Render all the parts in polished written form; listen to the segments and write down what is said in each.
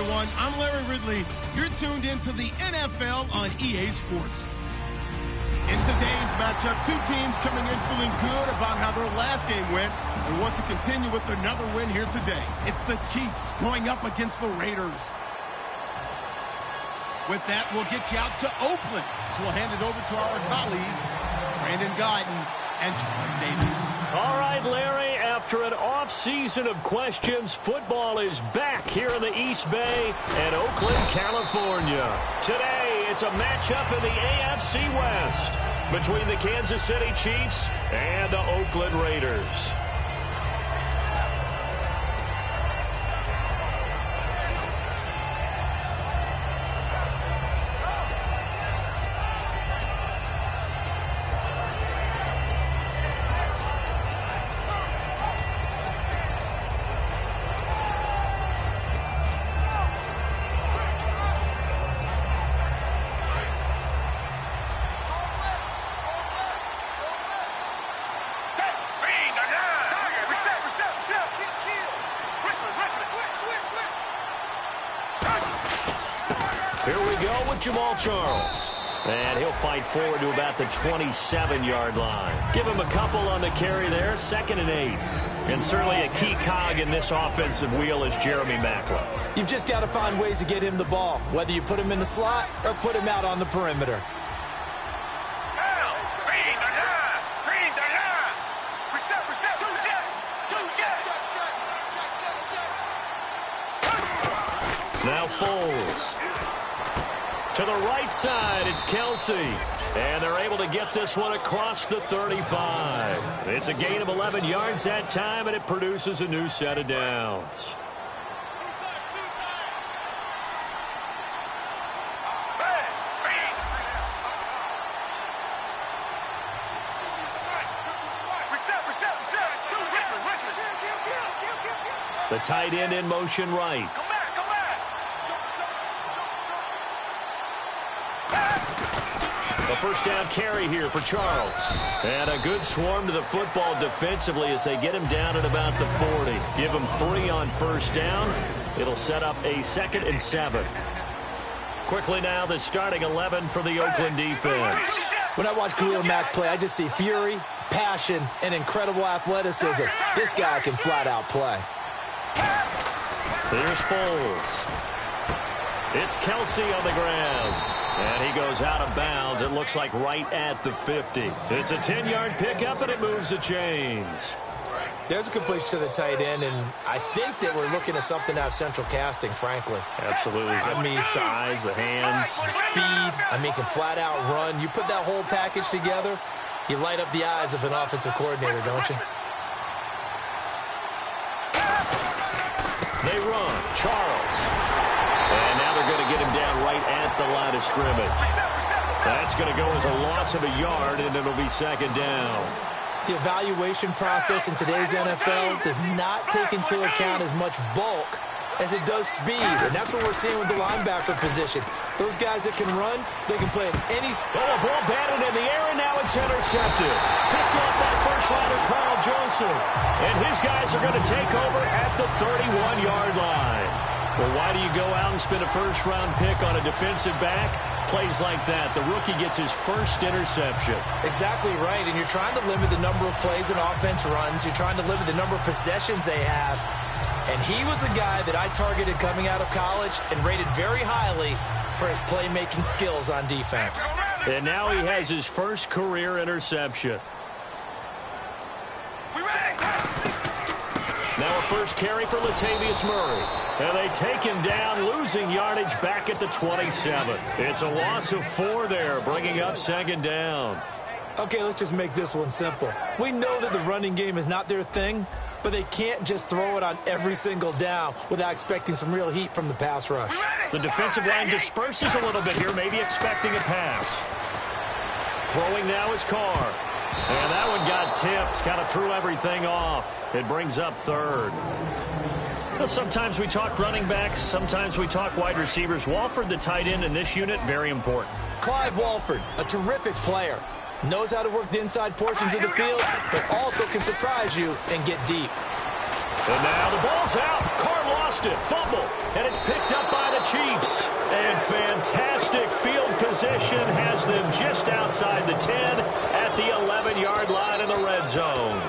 everyone. I'm Larry Ridley. You're tuned into the NFL on EA Sports. In today's matchup, two teams coming in feeling good about how their last game went and want to continue with another win here today. It's the Chiefs going up against the Raiders. With that, we'll get you out to Oakland. So we'll hand it over to our colleagues, Brandon Guyton and Charles Davis. All right, Larry, after an off-season of questions, football is back here in the East Bay and Oakland, California. Today, it's a matchup in the AFC West between the Kansas City Chiefs and the Oakland Raiders. Here we go with Jamal Charles. And he'll fight forward to about the 27-yard line. Give him a couple on the carry there, 2nd and 8. And certainly a key cog in this offensive wheel is Jeremy Maclin. You've just got to find ways to get him the ball, whether you put him in the slot or put him out on the perimeter. Now Foles. To the right side, it's Kelsey. And they're able to get this one across the 35. It's a gain of 11 yards that time, and it produces a new set of downs. The tight end in motion right. A first down carry here for Charles. And a good swarm to the football defensively as they get him down at about the 40. Give him 3 on first down. It'll set up a 2nd and 7. Quickly now, the starting 11 for the Oakland defense. When I watch Khalil Mack play, I just see fury, passion, and incredible athleticism. This guy can flat out play. Here's Foles. It's Kelsey on the ground. And he goes out of bounds, it looks like right at the 50. It's a 10-yard pickup, and it moves the chains. There's a completion to the tight end, and I think that we're looking at something out of central casting, frankly. Absolutely. I mean, size, the hands. Speed. I mean, can flat out run. You put that whole package together, you light up the eyes of an offensive coordinator, don't you? They run. Charles. And now they're going to get him down right at the line of scrimmage. That's going to go as a loss of a yard, and it'll be 2nd down. The evaluation process in today's NFL does not take into account as much bulk as it does speed, and that's what we're seeing with the linebacker position. Those guys that can run, they can play at any... Oh, a ball batted in the air, and now it's intercepted. Picked off by first-rounder Carl Joseph. And his guys are going to take over at the 31-yard line. Well, why do you go out and spend a first-round pick on a defensive back? Plays like that. The rookie gets his first interception. Exactly right, and you're trying to limit the number of plays an offense runs. You're trying to limit the number of possessions they have. And he was a guy that I targeted coming out of college and rated very highly for his playmaking skills on defense. And now he has his first career interception. Now a first carry for Latavius Murray. And they take him down, losing yardage back at the 27. It's a loss of 4 there, bringing up 2nd down. Okay, let's just make this one simple. We know that the running game is not their thing, but they can't just throw it on every single down without expecting some real heat from the pass rush. The defensive line disperses a little bit here, maybe expecting a pass. Throwing now is Carr. And that one got tipped, kind of threw everything off. It brings up 3rd. Well, sometimes we talk running backs, sometimes we talk wide receivers. Walford, the tight end in this unit, very important. Clive Walford, a terrific player. Knows how to work the inside portions of the field, but also can surprise you and get deep. And now the ball's out. Carr lost it. Fumble. And it's picked up by the Chiefs. And fantastic field position has them just outside the 10 at the 11-yard line in the red zone.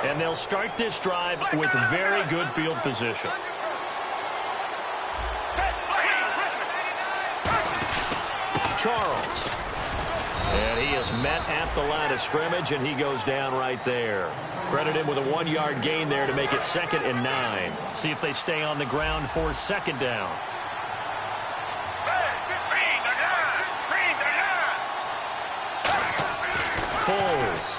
And they'll start this drive with very good field position. Charles. And he is met at the line of scrimmage, and he goes down right there. Credit him with a 1-yard gain there to make it 2nd and 9. See if they stay on the ground for 2nd down. Foles.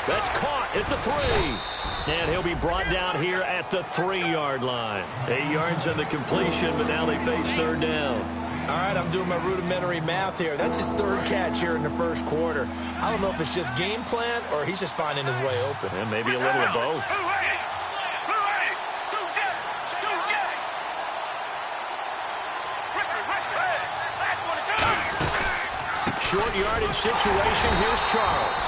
That's caught at the 3. And he'll be brought down here at the 3-yard line. 8 yards on the completion, but now they face 3rd down. All right, I'm doing my rudimentary math here. That's his 3rd catch here in the 1st quarter. I don't know if it's just game plan or he's just finding his way open. And maybe a little of both. Short yardage situation. Here's Charles.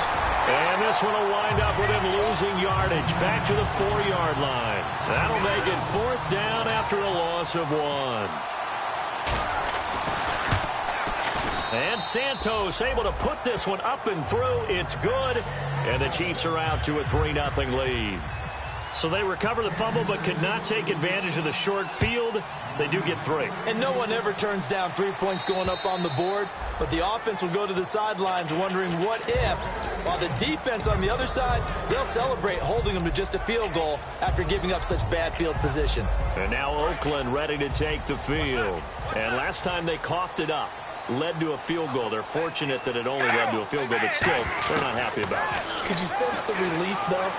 And this one will wind up with him losing yardage. Back to the 4-yard line. That'll make it 4th down after a loss of 1. And Santos able to put this one up and through. It's good. And the Chiefs are out to a 3-0 lead. So they recover the fumble but could not take advantage of the short field. They do get 3. And no one ever turns down 3 points going up on the board. But the offense will go to the sidelines wondering what if. While the defense on the other side, they'll celebrate holding them to just a field goal after giving up such bad field position. And now Oakland ready to take the field. And last time they coughed it up. Led to a field goal. They're fortunate that it only led to a field goal, but still, they're not happy about it. Could you sense the relief, though,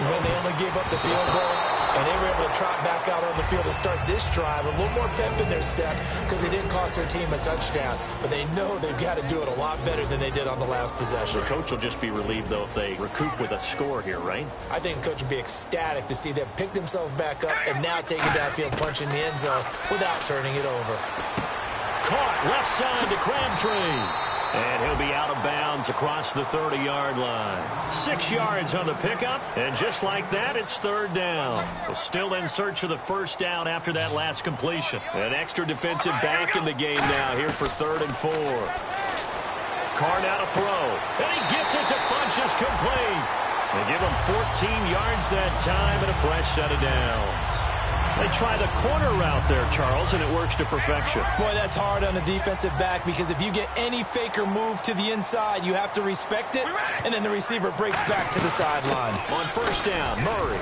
when they only gave up the field goal and they were able to trot back out on the field and start this drive? A little more pep in their step because they didn't cost their team a touchdown. But they know they've got to do it a lot better than they did on the last possession. The coach will just be relieved, though, if they recoup with a score here, right? I think the coach will be ecstatic to see them pick themselves back up and now take it downfield, punch in the end zone without turning it over. Caught left side to Crabtree. And he'll be out of bounds across the 30-yard line. 6 yards on the pickup, and just like that, it's 3rd down. We're still in search of the 1st down after that last completion. An extra defensive back in the game now here for 3rd and 4. Carr now to throw, and he gets it to Funchess complete. They give him 14 yards that time and a fresh set of downs. They try the corner route there, Charles, and it works to perfection. Boy, that's hard on a defensive back because if you get any faker move to the inside, you have to respect it, and then the receiver breaks back to the sideline. On 1st down, Murray.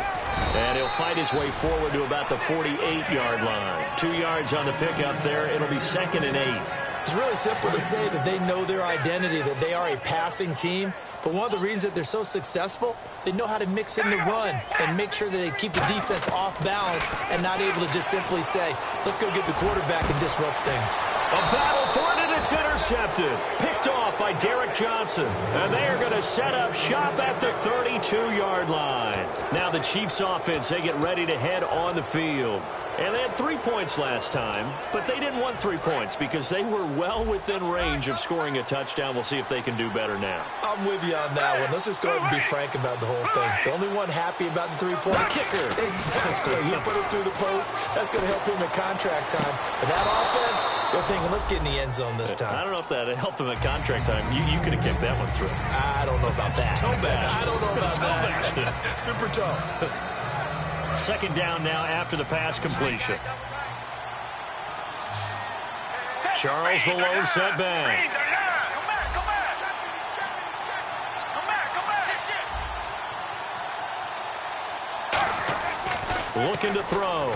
And he'll fight his way forward to about the 48-yard line. 2 yards on the pickup there. It'll be 2nd and 8. It's really simple to say that they know their identity, that they are a passing team. But one of the reasons that they're so successful, they know how to mix in the run and make sure that they keep the defense off balance and not able to just simply say, let's go get the quarterback and disrupt things. A battle for it, and it's intercepted. Picked off by Derek Johnson. And they are going to set up shop at the 32-yard line. Now the Chiefs offense, they get ready to head on the field. And they had 3 points last time, but they didn't want 3 points because they were well within range of scoring a touchdown. We'll see if they can do better now. I'm with you on that one. Let's just go ahead and be frank about the whole thing. The only one happy about the 3-point kicker. Exactly. He put it through the post. That's going to help him at contract time. But that offense, they're thinking, let's get in the end zone this time. I don't know if that helped him at contract time. You could have kicked that one through. I don't know about that. Toe bashed. I don't know about toe that. Bashed. Super toe. 2nd down now after the pass completion. Charles the lone setback. Looking to throw.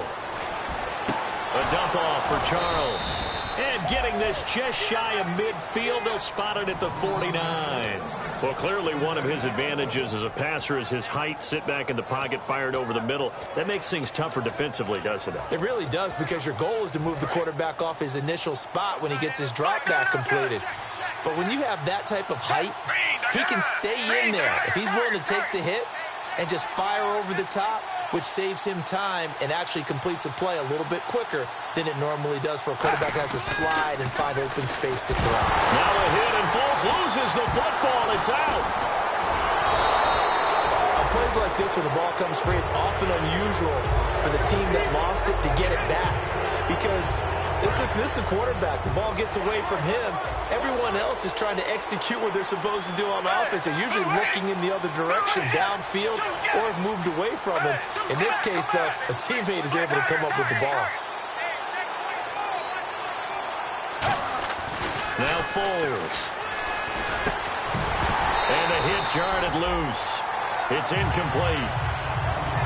A dump off for Charles. And getting this just shy of midfield. They'll spot it at the 49. Well, clearly one of his advantages as a passer is his height. Sit back in the pocket, fired over the middle. That makes things tougher defensively, doesn't it? It really does, because your goal is to move the quarterback off his initial spot when he gets his drop back completed. But when you have that type of height, he can stay in there. If he's willing to take the hits and just fire over the top, which saves him time and actually completes a play a little bit quicker than it normally does for a quarterback who has to slide and find open space to throw. Now a hit, and Foles loses the football. It's out. On plays like this, when the ball comes free, it's often unusual for the team that lost it to get it back, because this is the quarterback. The ball gets away from him. Everyone else is trying to execute what they're supposed to do on offense. They're usually looking in the other direction, downfield, or have moved away from him. In this case, though, a teammate is able to come up with the ball. Now Foles. And a hit jarred it loose. It's incomplete.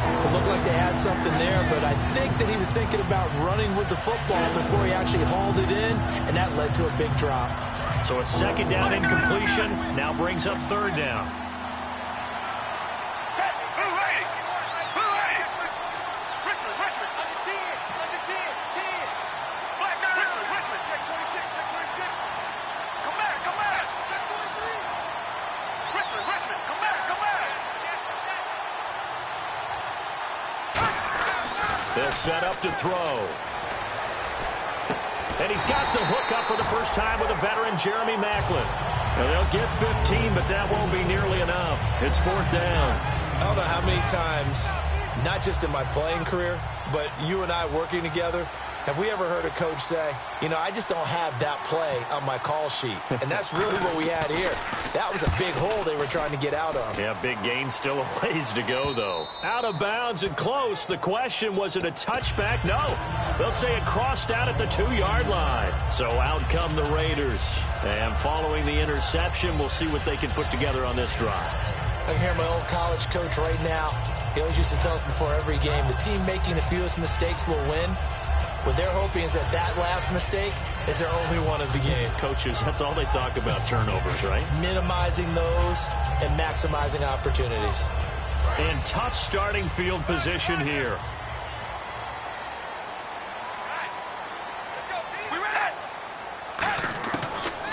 It looked like they had something there, but I think that he was thinking about running with the football before he actually hauled it in, and that led to a big drop. So a second down incompletion now brings up third down. They'll set up to throw. And he's got the hook up for the first time with a veteran, Jeremy Maclin. Now they'll get 15, but that won't be nearly enough. It's fourth down. I don't know how many times, not just in my playing career, but you and I working together, have we ever heard a coach say, you know, I just don't have that play on my call sheet. And that's really what we had here. That was a big hole they were trying to get out of. Yeah, big gain, still a ways to go, though. Out of bounds and close. The question, was it a touchback? No. They'll say it crossed out at the 2-yard line. So out come the Raiders. And following the interception, we'll see what they can put together on this drive. I can hear my old college coach right now. He always used to tell us before every game, the team making the fewest mistakes will win. What they're hoping is that last mistake is their only one of the game. Coaches, that's all they talk about, turnovers, right? Minimizing those and maximizing opportunities. And tough starting field position here.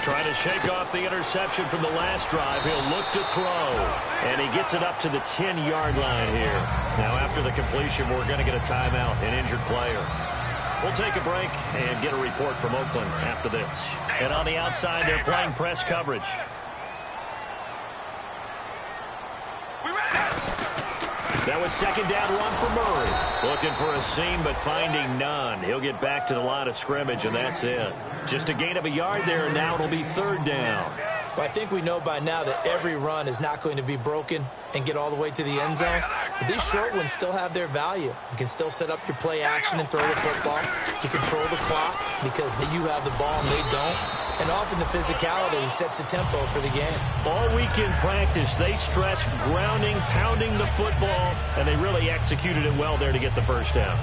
Trying to shake off the interception from the last drive. He'll look to throw. And he gets it up to the 10-yard line here. Now, after the completion, we're going to get a timeout, an injured player. We'll take a break and get a report from Oakland after this. And on the outside, they're playing press coverage. That was second down run for Murray. Looking for a seam, but finding none. He'll get back to the line of scrimmage, and that's it. Just a gain of a yard there, and now it'll be third down. Well, I think we know by now that every run is not going to be broken and get all the way to the end zone. But these short ones still have their value. You can still set up your play action and throw the football. You control the clock because you have the ball and they don't. And often the physicality sets the tempo for the game. All week in practice, they stressed grounding, pounding the football, and they really executed it well there to get the first down.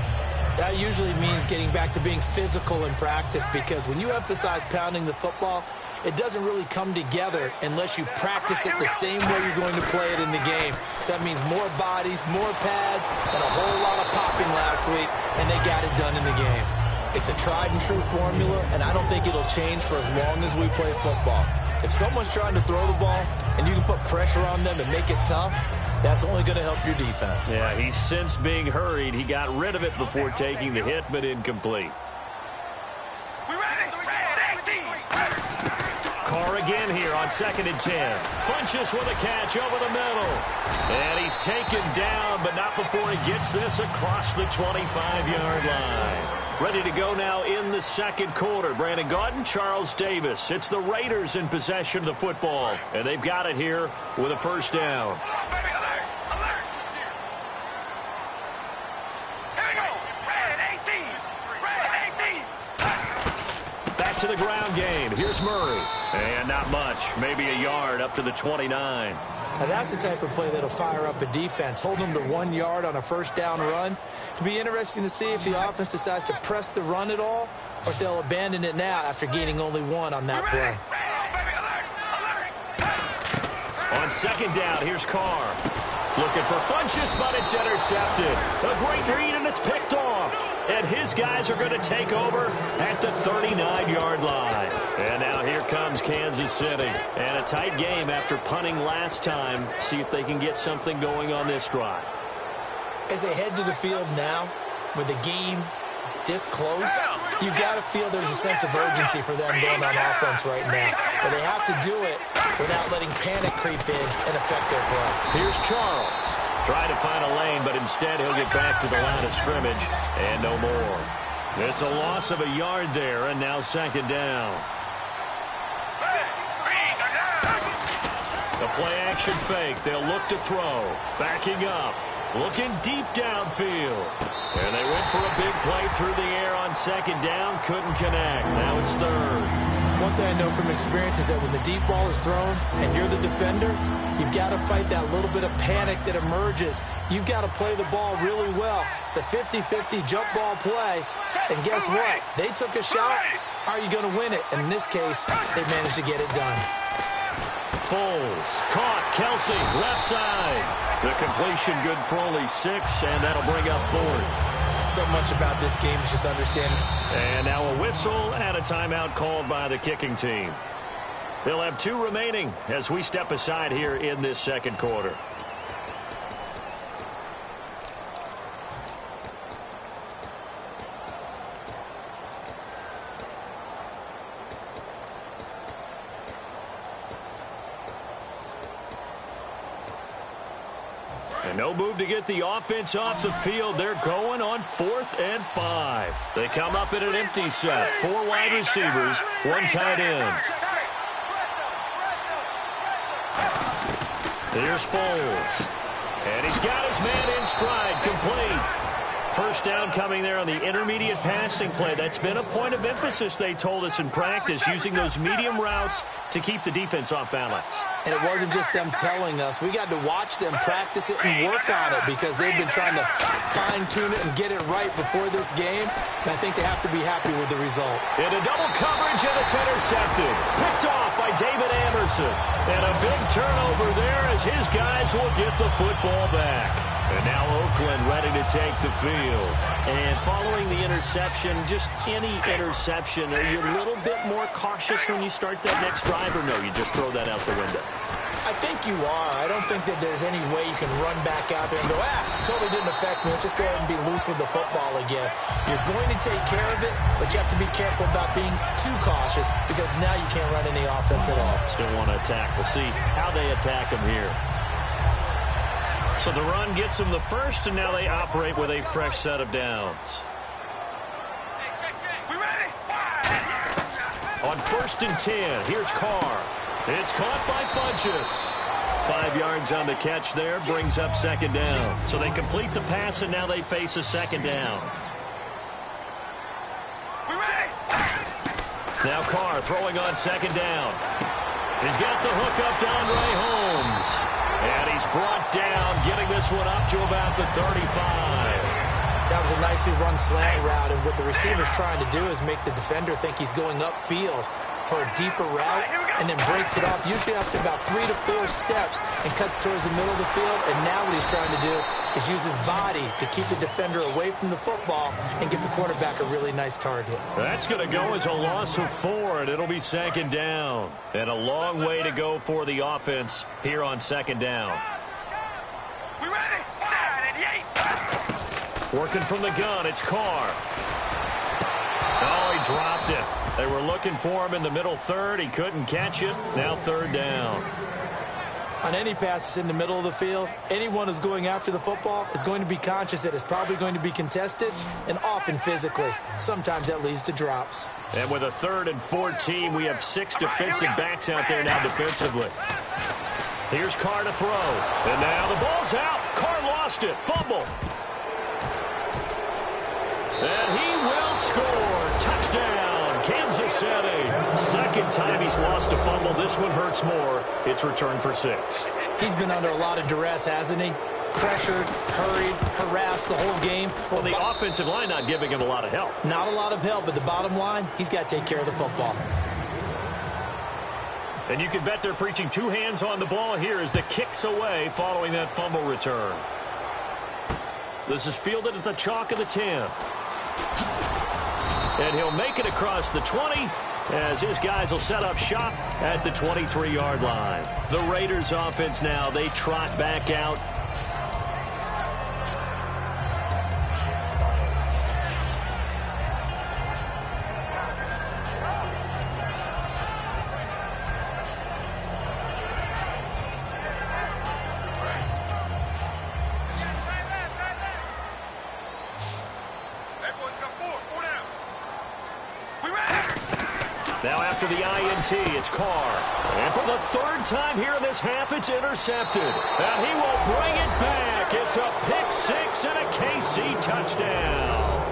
That usually means getting back to being physical in practice, because when you emphasize pounding the football, it doesn't really come together unless you practice it the same way you're going to play it in the game. So that means more bodies, more pads, and a whole lot of popping last week, and they got it done in the game. It's a tried-and-true formula, and I don't think it'll change for as long as we play football. If someone's trying to throw the ball and you can put pressure on them and make it tough, that's only going to help your defense. Yeah, he's since being hurried. He got rid of it before taking the hit, but incomplete. Carr again here on 2nd and 10. Funchess with a catch over the middle. And he's taken down, but not before he gets this across the 25-yard line. Ready to go now in the second quarter. Brandon Gaudin, Charles Davis. It's the Raiders in possession of the football. And they've got it here with a first down. Back to the ground game. Here's Murray. And not much. Maybe a yard up to the 29. Now that's the type of play that'll fire up a defense. Hold them to 1 yard on a first down run. It'll be interesting to see if the offense decides to press the run at all, or if they'll abandon it now after gaining only 1 on that play. On second down, here's Carr. Looking for Funchess, but it's intercepted. A great read, and it's picked off. And his guys are going to take over at the 39-yard line. And now here comes Kansas City. And a tight game after punting last time. See if they can get something going on this drive. As they head to the field now, with the game this close, you got to feel there's a sense of urgency for them going on offense right now. But they have to do it without letting panic creep in and affect their play. Here's Charles. Trying to find a lane, but instead he'll get back to the line of scrimmage and no more. It's a loss of a yard there, and now second down. The play-action fake. They'll look to throw. Backing up. Looking deep downfield. And they went for a big play through the air on second down. Couldn't connect. Now it's third. One thing I know from experience is that when the deep ball is thrown and you're the defender, you've got to fight that little bit of panic that emerges. You've got to play the ball really well. It's a 50-50 jump ball play. And guess what? They took a shot. How are you going to win it? And in this case, they managed to get it done. Foles, caught, Kelsey, left side. The completion good for only 6, and that'll bring up fourth. So much about this game is just understanding. And now a whistle and a timeout called by the kicking team. They'll have 2 remaining as we step aside here in this second quarter. And no move to get the offense off the field. They're going on 4th and 5. They come up in an empty set. 4 wide receivers, 1 tight end. Here's Foles. And he's got his man in stride, complete. First down coming there on the intermediate passing play. That's been a point of emphasis, they told us in practice, using those medium routes to keep the defense off balance. And it wasn't just them telling us. We got to watch them practice it and work on it because they've been trying to fine-tune it and get it right before this game. And I think they have to be happy with the result. In a double coverage, and it's intercepted. Picked off by David Anderson. And a big turnover there as his guys will get the football back. And now Oakland ready to take the field. And following the interception, just any interception, are you a little bit more cautious when you start that next drive, or no, you just throw that out the window? I think you are. I don't think that there's any way you can run back out there and go, totally didn't affect me. Let's just go ahead and be loose with the football again. You're going to take care of it, but you have to be careful about being too cautious because now you can't run any offense at all. Still want to attack. We'll see how they attack them here. So the run gets them the first, and now they operate with a fresh set of downs. On 1st and 10, here's Carr. It's caught by Funchess. 5 yards on the catch there, brings up second down. So they complete the pass, and now they face a second down. Now Carr throwing on second down. He's got the hook up to Andre Holmes. And he's brought down, getting this one up to about the 35. That was a nicely run slant route, and what the receiver's trying to do is make the defender think he's going upfield for a deeper route, and then breaks it off, usually after about 3 to 4 steps, and cuts towards the middle of the field. And now what he's trying to do is use his body to keep the defender away from the football and give the quarterback a really nice target. That's going to go as a loss of 4, and it'll be second down. And a long way to go for the offense here on second down. We ready? Working from the gun, it's Carr. Oh, he dropped it. They were looking for him in the middle third. He couldn't catch it. Now third down. On any passes in the middle of the field, anyone who's going after the football is going to be conscious that it's probably going to be contested, and often physically. Sometimes that leads to drops. And with a 3rd and 14, we have 6 defensive backs out there now defensively. Here's Carr to throw. And now the ball's out. Carr lost it. Fumble. And he will score. Touchdown, Kansas City. Second time he's lost a fumble. This one hurts more. It's returned for 6. He's been under a lot of duress, hasn't he? Pressured, hurried, harassed the whole game. Well, the offensive line not giving him a lot of help. Not a lot of help, but the bottom line, he's got to take care of the football. And you can bet they're preaching 2 hands on the ball here as the kick's away following that fumble return. This is fielded at the chalk of the 10. And he'll make it across the 20 as his guys will set up shop at the 23-yard line. The Raiders offense now, they trot back out. Now after the INT, it's Carr. And for the third time here in this half, it's intercepted. And he will bring it back. It's a pick six and a KC touchdown.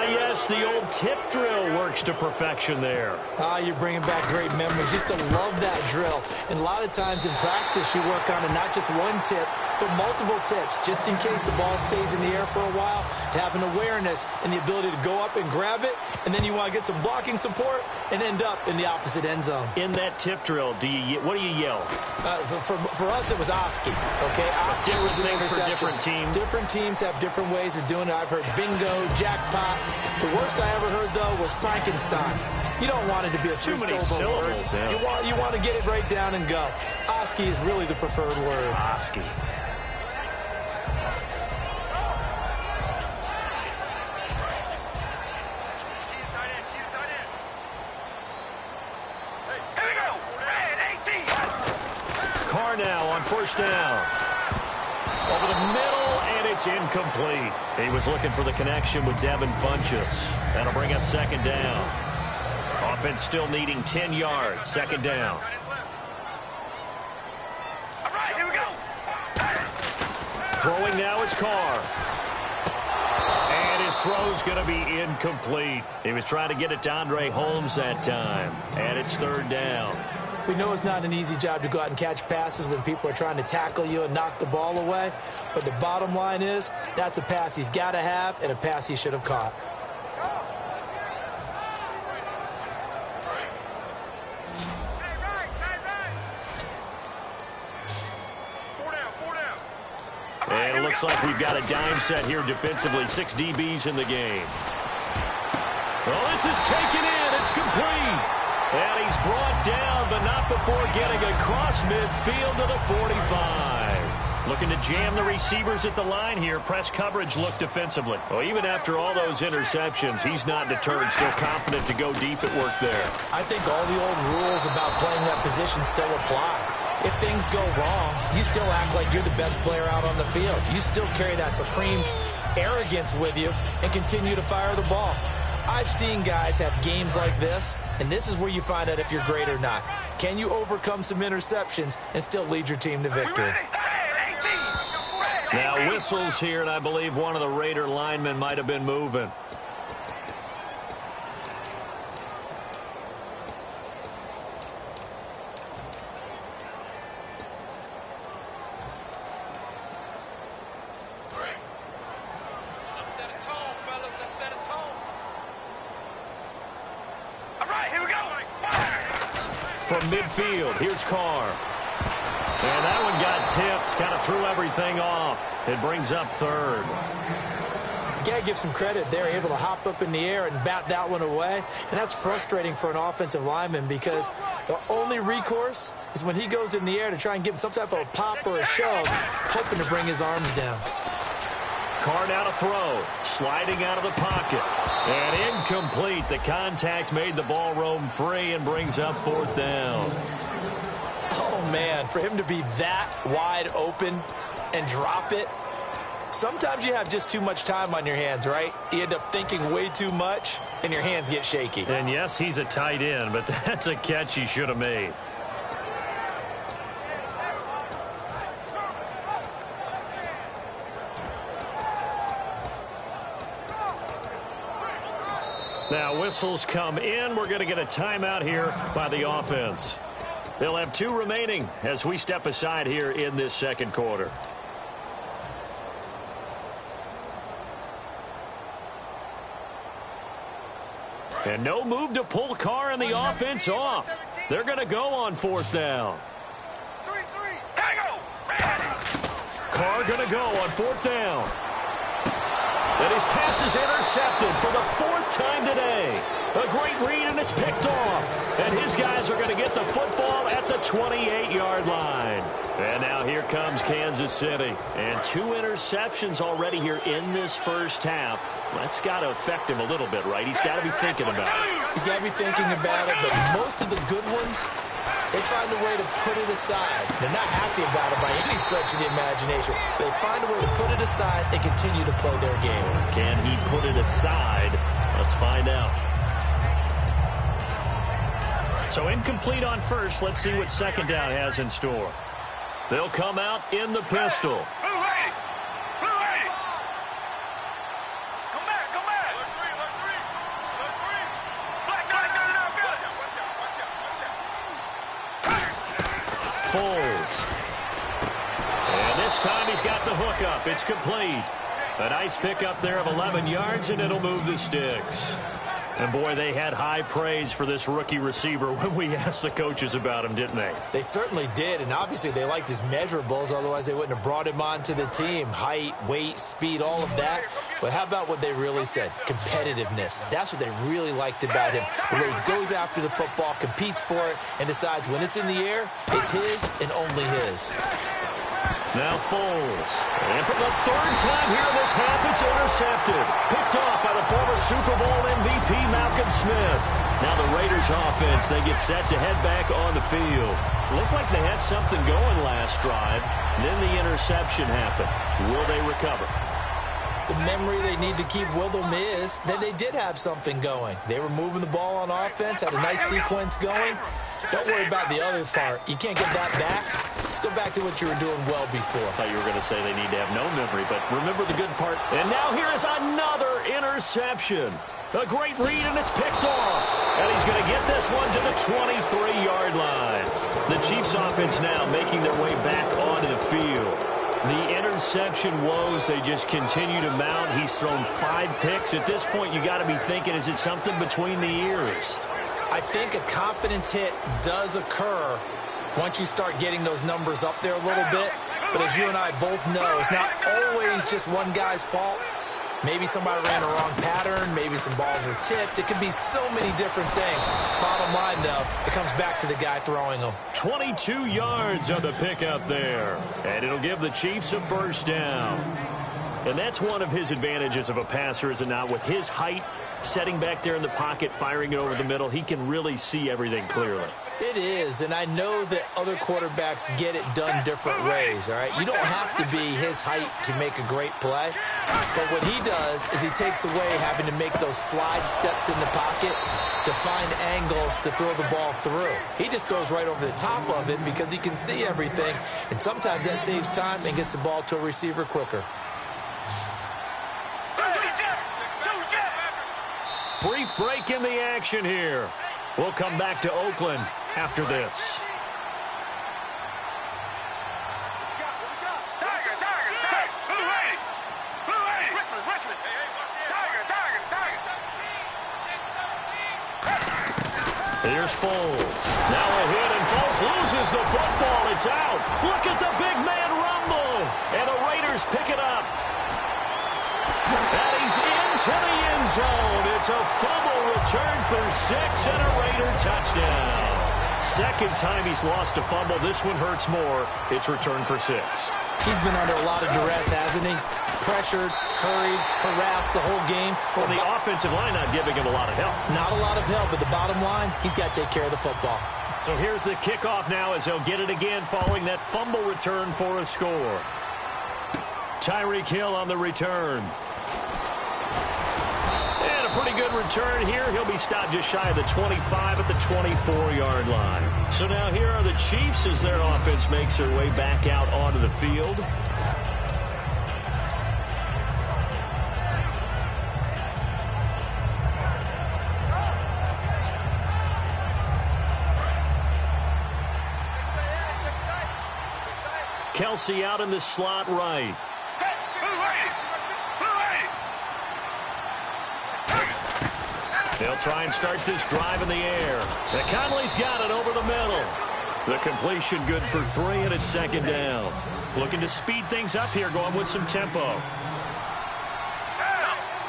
Yes, the old tip drill works to perfection there. You're bringing back great memories. Used to love that drill. And a lot of times in practice, you work on it, not just one tip, but multiple tips, just in case the ball stays in the air for a while, to have an awareness and the ability to go up and grab it, and then you want to get some blocking support and end up in the opposite end zone. In that tip drill, what do you yell? For us, it was Oski. Okay, Oski was an interception. For different teams. Different teams have different ways of doing it. I've heard bingo, jackpot. The worst I ever heard, though, was Frankenstein. You don't want it to be a three-syllable word. Yeah. You want to get it right down and go. Oski is really the preferred word. Oski. Now on first down. Over the middle, and it's incomplete. He was looking for the connection with Devin Funchess. That'll bring up second down. Offense still needing 10 yards. Second down. All right, here we go. Throwing now is Carr. And his throw's going to be incomplete. He was trying to get it to Andre Holmes that time. And it's third down. We know it's not an easy job to go out and catch passes when people are trying to tackle you and knock the ball away. But the bottom line is, that's a pass he's got to have and a pass he should have caught. And it looks like we've got a dime set here defensively. 6 DBs in the game. Well, this is taken in. It's complete. And he's brought down, but not before getting across midfield to the 45. Looking to jam the receivers at the line here. Press coverage look defensively. Well, even after all those interceptions, he's not deterred. Still confident to go deep at work there. I think all the old rules about playing that position still apply. If things go wrong, you still act like you're the best player out on the field. You still carry that supreme arrogance with you and continue to fire the ball. I've seen guys have games like this, and this is where you find out if you're great or not. Can you overcome some interceptions and still lead your team to victory? Now whistles here, and I believe one of the Raider linemen might have been moving. From midfield, here's Carr. And that one got tipped, kind of threw everything off. It brings up third. You got to give some credit. They're able to hop up in the air and bat that one away. And that's frustrating for an offensive lineman because the only recourse is when he goes in the air to try and give him some type of a pop or a shove, hoping to bring his arms down. Carr now to throw, sliding out of the pocket. And incomplete. The contact made the ball roam free and brings up fourth down. Oh, man, for him to be that wide open and drop it, sometimes you have just too much time on your hands, right? You end up thinking way too much, and your hands get shaky. And, yes, he's a tight end, but that's a catch he should have made. Now whistles come in. We're going to get a timeout here by the offense. They'll have 2 remaining as we step aside here in this second quarter. And no move to pull Carr and the offense off. They're going to go on fourth down. Carr going to go on fourth down. And his pass is intercepted for the 4th time today. A great read, and it's picked off. And his guys are going to get the football at the 28-yard line. And now here comes Kansas City. And 2 interceptions already here in this first half. That's got to affect him a little bit, right? He's got to be thinking about it. He's got to be thinking about it, but most of the good ones, they find a way to put it aside. They're not happy about it by any stretch of the imagination. They find a way to put it aside and continue to play their game. Can he put it aside? Let's find out. So incomplete on first. Let's see what second down has in store. They'll come out in the pistol. Foles. And this time he's got the hook up. It's complete. A nice pickup there of 11 yards, and it'll move the sticks. And, boy, they had high praise for this rookie receiver when we asked the coaches about him, didn't they? They certainly did, and obviously they liked his measurables. Otherwise, they wouldn't have brought him onto the team. Height, weight, speed, all of that. But how about what they really said? Competitiveness. That's what they really liked about him. The way he goes after the football, competes for it, and decides when it's in the air, it's his and only his. Now Foles. And for the third time here in this half, it's intercepted. Picked off by the former Super Bowl MVP, Malcolm Smith. Now the Raiders offense, they get set to head back on the field. Looked like they had something going last drive. Then the interception happened. Will they recover? The memory they need to keep with them is that they did have something going. They were moving the ball on offense, had a nice sequence going. Don't worry about the other part. You can't get that back. Let's go back to what you were doing well before. I thought you were going to say they need to have no memory, but remember the good part. And now here is another interception. A great read, and it's picked off. And he's going to get this one to the 23-yard line. The Chiefs offense now making their way back onto the field. The interception woes, they just continue to mount. He's thrown 5 picks. At this point, you got to be thinking, is it something between the ears? I think a confidence hit does occur once you start getting those numbers up there a little bit. But as you and I both know, it's not always just one guy's fault. Maybe somebody ran a wrong pattern. Maybe some balls were tipped. It could be so many different things. Bottom line, though, it comes back to the guy throwing them. 22 yards on the pickup there. And it'll give the Chiefs a first down. And that's one of his advantages of a passer, is it not? With his height, setting back there in the pocket, firing it over the middle, he can really see everything clearly. It is, and I know that other quarterbacks get it done different ways, all right? You don't have to be his height to make a great play, but what he does is he takes away having to make those slide steps in the pocket to find angles to throw the ball through. He just throws right over the top of it because he can see everything, and sometimes that saves time and gets the ball to a receiver quicker. Brief break in the action here. We'll come back to Oakland after this. Here's Foles. Now a hit, and Foles loses the football. It's out. Look at the big man rumble. And the Raiders pick it up. And he's into the end zone. It's a fumble return for 6 and a Raider touchdown. Second time he's lost a fumble. This one hurts more. It's returned for 6. He's been under a lot of duress, hasn't he? Pressured, hurried, harassed the whole game. Well, the offensive line not giving him a lot of help. Not a lot of help, but the bottom line, he's got to take care of the football. So here's the kickoff now as he'll get it again following that fumble return for a score. Tyreek Hill on the return. And a pretty good return here. He'll be stopped just shy of the 25 at the 24-yard line. So now here are the Chiefs as their offense makes their way back out onto the field. Kelsey out in the slot right. They'll try and start this drive in the air. And Conley's got it over the middle. The completion good for 3, and it's second down. Looking to speed things up here, going with some tempo.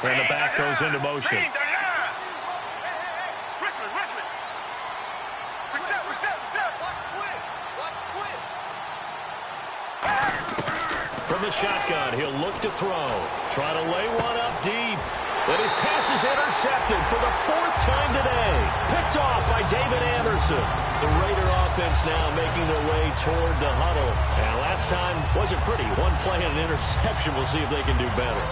And the back goes into motion. From the shotgun, he'll look to throw. Try to lay one up deep. And his pass is intercepted for the 4th time today. Picked off by David Anderson. The Raider offense now making their way toward the huddle. And last time wasn't pretty. One play and an interception. We'll see if they can do better.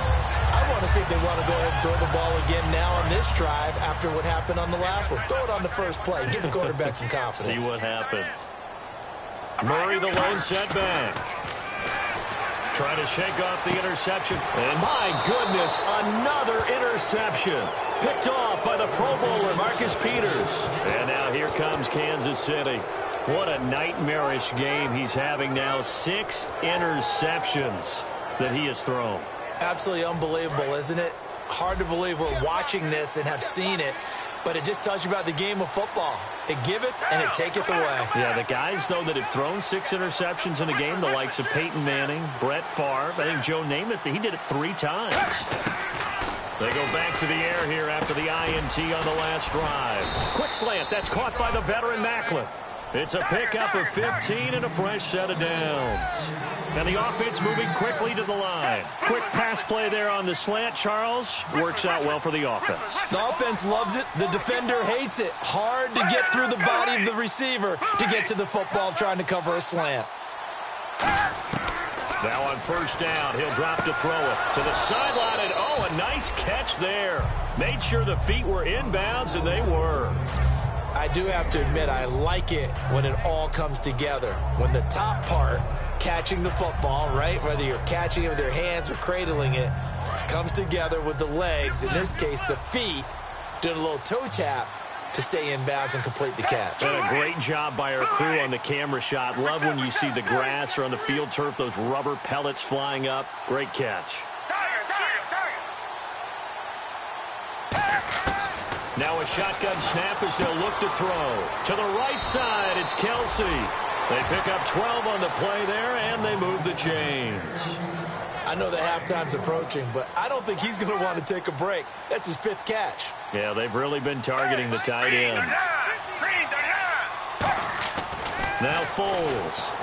I want to see if they want to go ahead and throw the ball again now on this drive after what happened on the last one. Throw it on the first play. Give the quarterback some confidence. See what happens. Murray, the lone setback. Trying to shake off the interception. And my goodness, another interception. Picked off by the Pro Bowler, Marcus Peters. And now here comes Kansas City. What a nightmarish game he's having now. 6 interceptions that he has thrown. Absolutely unbelievable, isn't it? Hard to believe we're watching this and have seen it. But it just tells you about the game of football. It giveth and it taketh away. Yeah, the guys, though, that have thrown 6 interceptions in a game, the likes of Peyton Manning, Brett Favre, I think Joe Namath, he did it 3 times. They go back to the air here after the INT on the last drive. Quick slant, that's caught by the veteran Macklin. It's a pickup of 15 and a fresh set of downs. And the offense moving quickly to the line. Quick pass play there on the slant, Charles. Works out well for the offense. The offense loves it. The defender hates it. Hard to get through the body of the receiver to get to the football trying to cover a slant. Now on first down, he'll drop to throw it to the sideline. And, oh, a nice catch there. Made sure the feet were inbounds, and they were. I do have to admit, I like it when it all comes together. When the top part, catching the football, right, whether you're catching it with your hands or cradling it, comes together with the legs, in this case the feet, doing a little toe tap to stay in bounds and complete the catch. And a great job by our crew on the camera shot. Love when you see the grass or on the field turf, those rubber pellets flying up. Great catch. Now a shotgun snap as they'll look to throw. To the right side, it's Kelsey. They pick up 12 on the play there, and they move the chains. I know the halftime's approaching, but I don't think he's going to want to take a break. That's his 5th catch. Yeah, they've really been targeting the tight end. Now Foles.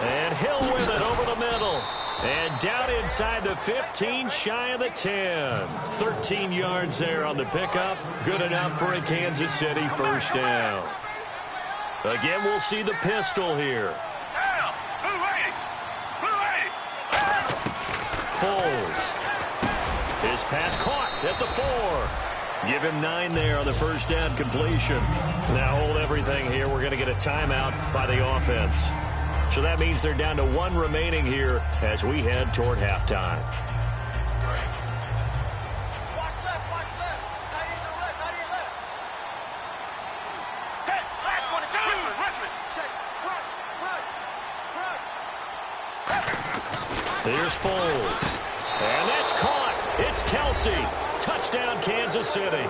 And Hill with it over the middle. And down inside the 15, shy of the 10. 13 yards there on the pickup. Good enough for a Kansas City first down. Again, we'll see the pistol here. Foles. His pass caught at the 4. Give him 9 there on the first down completion. Now hold everything here. We're going to get a timeout by the offense. So that means they're down to 1 remaining here as we head toward halftime. Watch left, watch left. Tight end to the left, tight end left. Hey, last one, Richmond. Check, crunch. Here's Foles. And that's caught. It's Kelsey. Touchdown, Kansas City.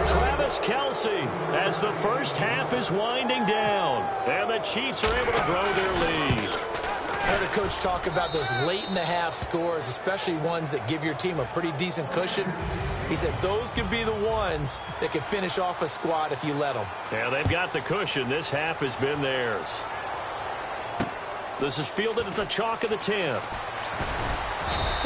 Travis Kelsey as the first half is winding down. And the Chiefs are able to grow their lead. I heard a coach talk about those late-in-the-half scores, especially ones that give your team a pretty decent cushion. He said those could be the ones that can finish off a squad if you let them. Yeah, they've got the cushion. This half has been theirs. This is fielded at the chalk of the 10.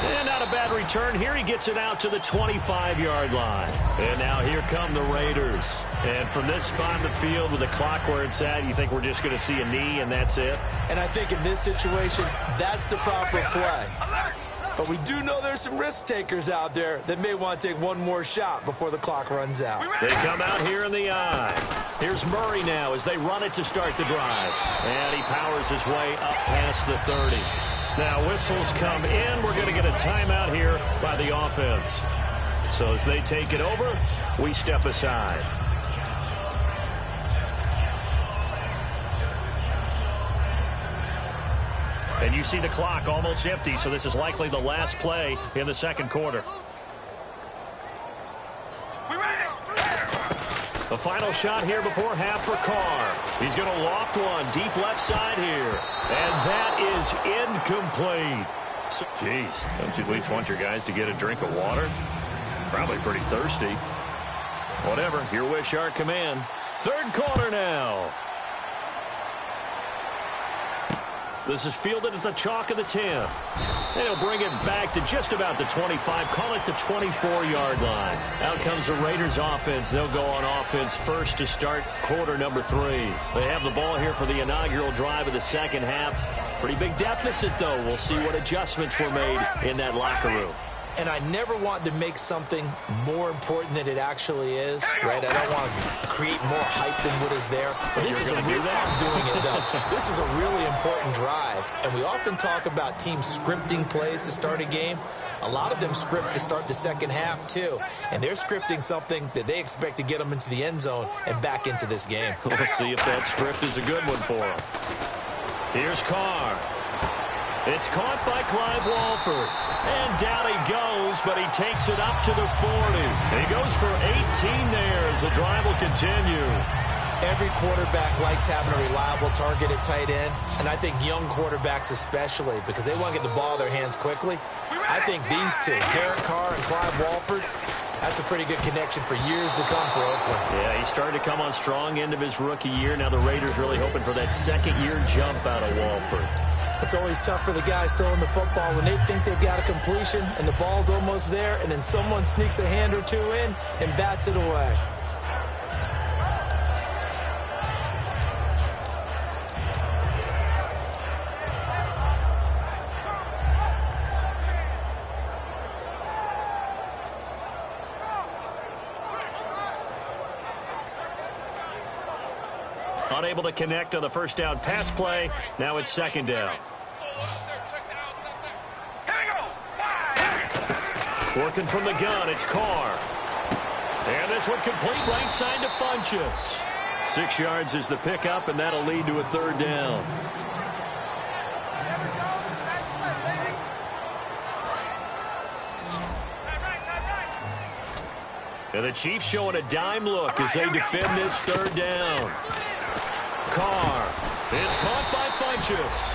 And not a bad return here. He gets it out to the 25-yard line. And now here come the Raiders. And from this spot in the field with the clock where it's at, you think we're just going to see a knee and that's it? And I think in this situation, that's the proper play. But we do know there's some risk takers out there that may want to take one more shot before the clock runs out. They come out here in the eye. Here's Murray now as they run it to start the drive. And he powers his way up past the 30. Now whistles come in. We're going to get a timeout here by the offense. So as they take it over, we step aside. And you see the clock almost empty, so this is likely the last play in the second quarter. The final shot here before half for Carr. He's going to loft one deep left side here. And that is incomplete. So, geez, don't you at least want your guys to get a drink of water? Probably pretty thirsty. Whatever, your wish, our command. Third quarter now. This is fielded at the chalk of the 10. And he'll bring it back to just about the 25. Call it the 24-yard line. Out comes the Raiders offense. They'll go on offense first to start quarter number 3. They have the ball here for the inaugural drive of the second half. Pretty big deficit, though. We'll see what adjustments were made in that locker room. And I never want to make something more important than it actually is, right? I don't want to create more hype than what is there. But this is I'm doing it, though. This is a really important drive. And we often talk about teams scripting plays to start a game. A lot of them script to start the second half, too. And they're scripting something that they expect to get them into the end zone and back into this game. We'll see if that script is a good one for them. Here's Carr. It's caught by Clive Walford. And down he goes, but he takes it up to the 40. And he goes for 18 there as the drive will continue. Every quarterback likes having a reliable target at tight end, and I think young quarterbacks especially, because they want to get the ball in their hands quickly. I think these two, Derek Carr and Clive Walford, that's a pretty good connection for years to come for Oakland. Yeah, he started to come on strong end of his rookie year. Now the Raiders really hoping for that second-year jump out of Walford. It's always tough for the guys throwing the football when they think they've got a completion and the ball's almost there, and then someone sneaks a hand or two in and bats it away. Unable to connect on the first down pass play. Now it's second down. Working from the gun, it's Carr. And this one complete right side to Funchess. 6 yards is the pickup, and that'll lead to a third down. And the Chiefs showing a dime look as they defend this third down. Carr. It's caught by Funchess.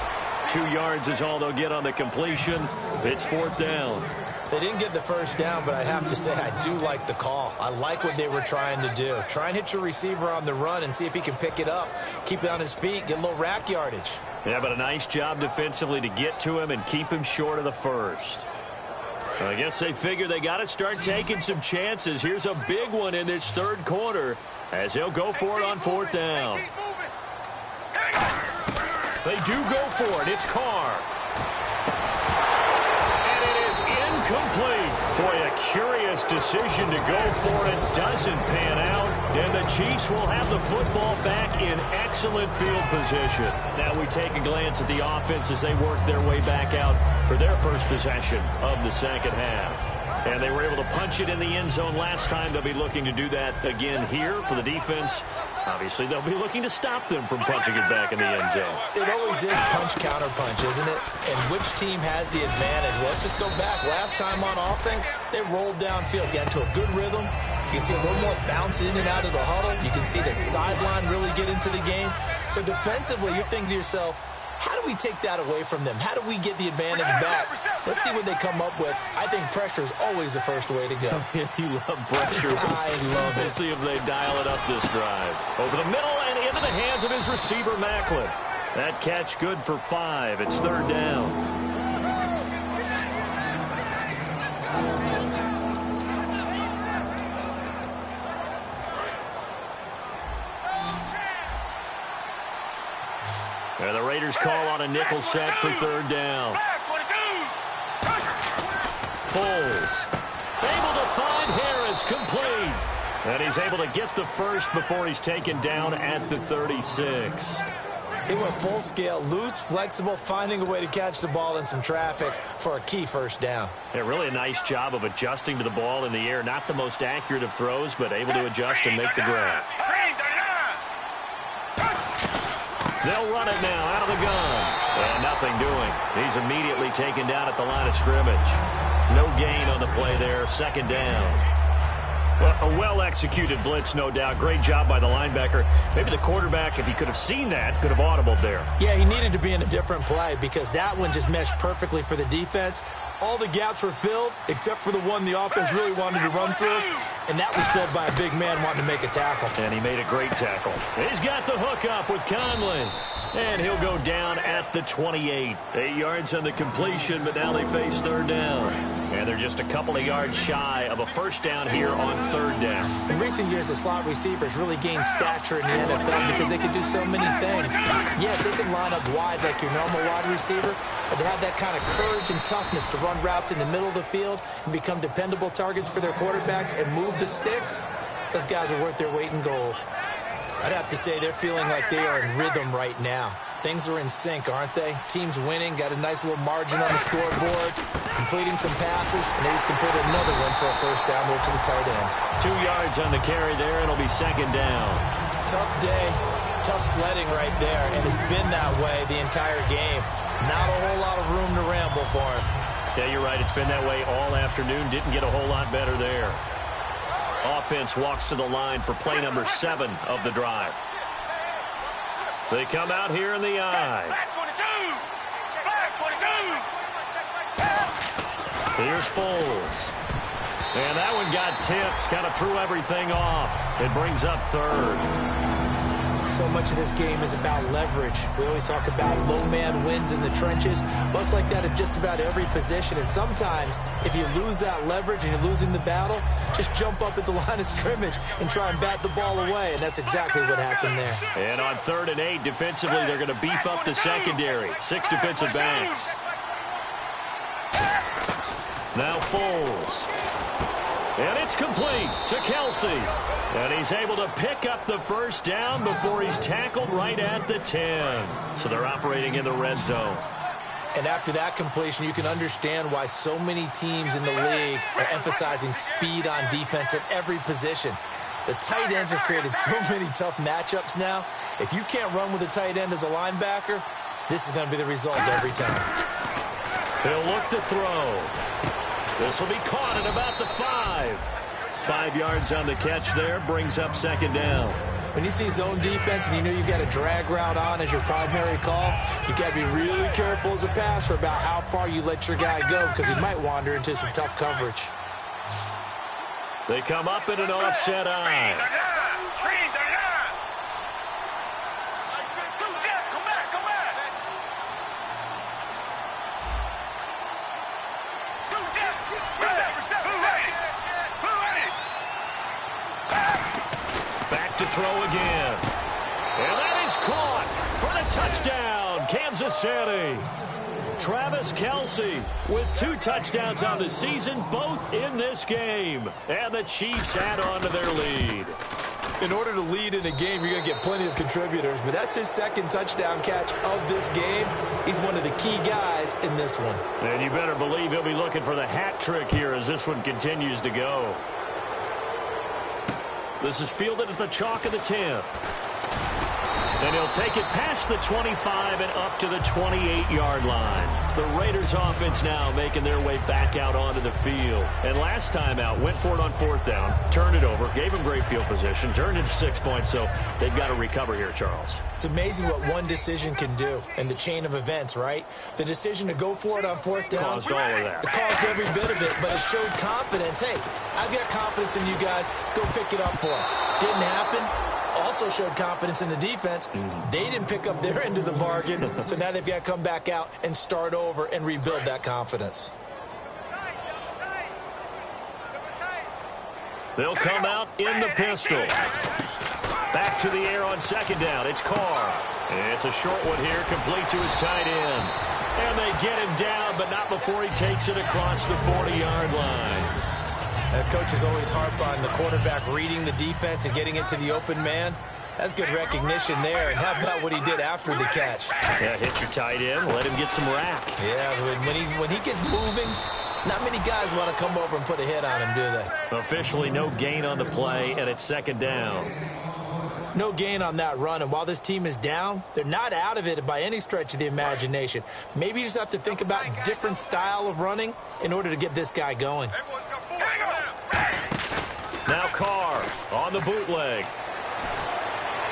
2 yards is all they'll get on the completion. It's fourth down. They didn't get the first down, but I have to say I do like the call. I like what they were trying to do. Try and hit your receiver on the run and see if he can pick it up. Keep it on his feet, get a little rack yardage. Yeah, but a nice job defensively to get to him and keep him short of the first. I guess they figure they got to start taking some chances. Here's a big one in this third quarter as he'll go for it on fourth down. They do go for it. It's Carr. And it is incomplete. Boy, a curious decision to go for it. Doesn't pan out. And the Chiefs will have the football back in excellent field position. Now we take a glance at the offense as they work their way back out for their first possession of the second half. And they were able to punch it in the end zone last time. They'll be looking to do that again here for the defense. Obviously, they'll be looking to stop them from punching it back in the end zone. It always is punch-counter-punch, isn't it? And which team has the advantage? Well, let's just go back. Last time on offense, they rolled downfield, got into a good rhythm. You can see a little more bounce in and out of the huddle. You can see the sideline really get into the game. So defensively, you're thinking to yourself, how do we take that away from them? How do we get the advantage back? Let's see what they come up with. I think pressure is always the first way to go. You love pressure. I love it. We'll see if they dial it up this drive. Over the middle and into the hands of his receiver, Macklin. That catch good for 5. It's third down. And the Raiders call on a nickel set for third down. Foles able to find Harris, complete. And he's able to get the first before he's taken down at the 36. He went full scale, loose, flexible, finding a way to catch the ball in some traffic for a key first down. Yeah, really a nice job of adjusting to the ball in the air. Not the most accurate of throws, but able to adjust and make the grab. They'll run it now out of the gun. And nothing doing. He's immediately taken down at the line of scrimmage. No gain on the play there. Second down. Well, a well-executed blitz, no doubt. Great job by the linebacker. Maybe the quarterback, if he could have seen that, could have audibled there. Yeah, he needed to be in a different play because that one just meshed perfectly for the defense. All the gaps were filled except for the one the offense really wanted to run through, and that was filled by a big man wanting to make a tackle. And he made a great tackle. He's got the hook up with Conley. And he'll go down at the 28. 8 yards on the completion, but now they face third down. And they're just a couple of yards shy of a first down here on third down. In recent years, the slot receivers really gained stature in the NFL because they can do so many things. Yes, they can line up wide like your normal wide receiver, but to have that kind of courage and toughness to run routes in the middle of the field and become dependable targets for their quarterbacks and move the sticks, those guys are worth their weight in gold. I'd have to say they're feeling like they are in rhythm right now. Things are in sync, aren't they? Team's winning, got a nice little margin on the scoreboard, completing some passes, and they just completed another one for a first down there to the tight end. 2 yards on the carry there, it'll be second down. Tough day, tough sledding right there, and it's been that way the entire game. Not a whole lot of room to ramble for him. Yeah, you're right. It's been that way all afternoon. Didn't get a whole lot better there. Offense walks to the line for play number 7 of the drive. They come out here in the I. Here's Foles. And that one got tipped. Kind of threw everything off. It brings up third. So much of this game is about leverage. We always talk about low man wins in the trenches. Well, it's like that at just about every position. And sometimes, if you lose that leverage and you're losing the battle, just jump up at the line of scrimmage and try and bat the ball away. And that's exactly what happened there. And on 3rd and 8, defensively, they're going to beef up the secondary. 6 defensive backs. Now Foles. And it's complete to Kelsey. And he's able to pick up the first down before he's tackled right at the 10. So they're operating in the red zone. And after that completion, you can understand why so many teams in the league are emphasizing speed on defense at every position. The tight ends have created so many tough matchups now. If you can't run with a tight end as a linebacker, this is going to be the result every time. He'll look to throw. This will be caught at about the 5. 5 yards on the catch there, brings up second down. When you see zone defense and you know you've got a drag route on as your primary call, you've got to be really careful as a passer about how far you let your guy go because he might wander into some tough coverage. They come up in an offset I. To throw again. And that is caught for the touchdown, Kansas City. Travis Kelce with 2 touchdowns on the season, both in this game. And the Chiefs add on to their lead. In order to lead in a game, you're going to get plenty of contributors, but that's his 2nd touchdown catch of this game. He's one of the key guys in this one. And you better believe he'll be looking for the hat trick here as this one continues to go. This is fielded at the chalk of the 10. And he'll take it past the 25 and up to the 28-yard line. The Raiders offense now making their way back out onto the field. And last time out, went for it on 4th down, turned it over, gave him great field position, turned it to 6 points, so they've got to recover here, Charles. It's amazing what one decision can do in the chain of events, right? The decision to go for it on 4th down. Caused all of that. It caused every bit of it, but it showed confidence. Hey, I've got confidence in you guys. Go pick it up for them. Didn't happen. Also showed confidence in the defense. They didn't pick up their end of the bargain, so now they've got to come back out and start over and rebuild that confidence. They'll come out in the pistol. Back to the air on 2nd down. It's Carr. It's a short one here, complete to his tight end. And they get him down, but not before he takes it across the 40-yard line. Coaches always harp on the quarterback reading the defense and getting it to the open man. That's good recognition there. And how about what he did after the catch? Yeah, hit your tight end, let him get some rack. Yeah, when he gets moving, not many guys want to come over and put a hit on him, do they? Officially no gain on the play, and it's 2nd down. No gain on that run, and while this team is down, they're not out of it by any stretch of the imagination. Maybe you just have to think about a different style of running in order to get this guy going. Now Carr on the bootleg.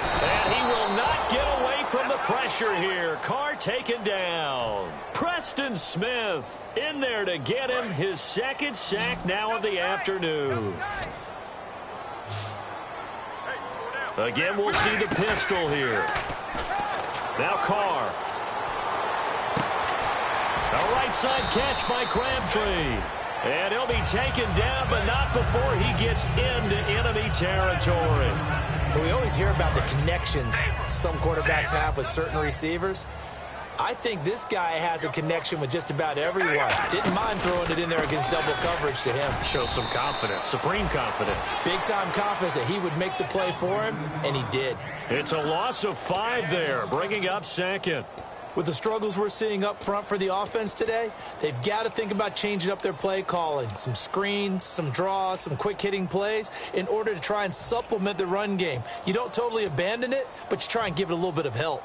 And he will not get away from the pressure here. Carr taken down. Preston Smith in there to get him his second sack now of the afternoon. Again, we'll see the pistol here. Now Carr. A right side catch by Crabtree. And he'll be taken down, but not before he gets into enemy territory. We always hear about the connections some quarterbacks have with certain receivers. I think this guy has a connection with just about everyone. Didn't mind throwing it in there against double coverage to him. Shows some confidence, supreme confidence. Big-time confidence that he would make the play for him, and he did. It's a loss of 5 there, bringing up second. With the struggles we're seeing up front for the offense today, they've got to think about changing up their play calling. Some screens, some draws, some quick-hitting plays in order to try and supplement the run game. You don't totally abandon it, but you try and give it a little bit of help.